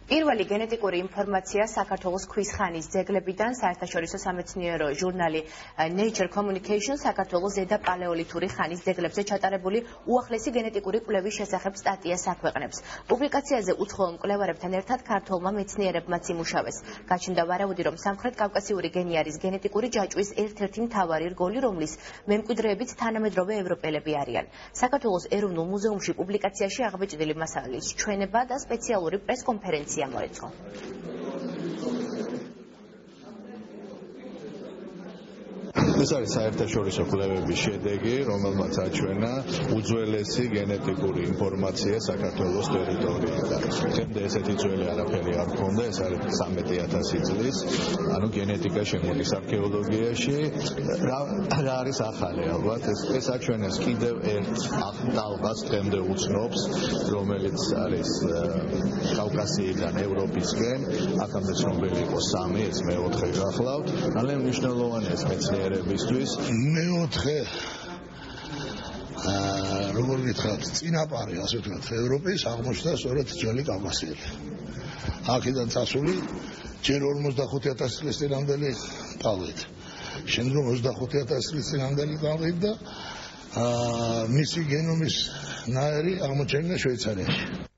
პირველი გენეტიკური ინფორმაცია საქართველოს ქვის ხანის ძეგლებიდან საერთაშორისო სამეცნიერო ჟურნალი Nature Communication საქართველოს ზედა პალეოლითური ხანის ძეგლებზე ჩატარებული უახლესი გენეტიკური კვლევის შესახებ სტატიას აქვეყნებს. პუბლიკაციაზე უცხოელ მკვლევარებთან ერთად ქართველმა მეცნიერებმაც იმუშავეს. გაჩნდა ვარაუდი, რომ სამხრეთ კავკასიური გენი არის გენეტიკური ჯაჭვის ერთ-ერთი მთავარი რგოლი, რომლის მემკვიდრეებიც თანამედროვე ევროპელები არიან. საქართველოს ეროვნულ მუზეუმში პუბლიკაციაში აღბეჭდილი მასალის ჩვენება და სპეციალური პრესკონფერენცია მოეწყო. ეს არის საერთაშორისო კვლევების შედეგი, რომელმაც აჩვენა უძველესი გენეტიკური ინფორმაცია საქართველოს ტერიტორიიდან. დღემდე ესეთი ძველი არაფერი არ ჰქონდა, ეს არის 13,000 წლის. ანუ გენეტიკა შემოდის არქეოლოგიაში. რა არის ახალი ალბათ? ეს აჩვენებს კიდევ ერთ ტალღას დღემდე უცნობს, რომელიც არის კავკასიიდან ევროპისკენ. აქამდე ცნობილი იყო 3, ეს მე-4 გახლავთ. ძალიან მნიშვნელოვანია ეს მეცნიერები. მეოთხე როგორ გითხრათ, წინაპარი, ასე ვთქვათ, ევროპის აღმოჩნდა სწორედ ძველი კავკასიელი. აქედან წასული ჯერ 45,000 წლის წინამდელი ტალღით, შემდგომ 25,000 წლის წინამდელი ტალღით და მისი გენომის ნაერი აღმოჩენილა შვეიცარიაში.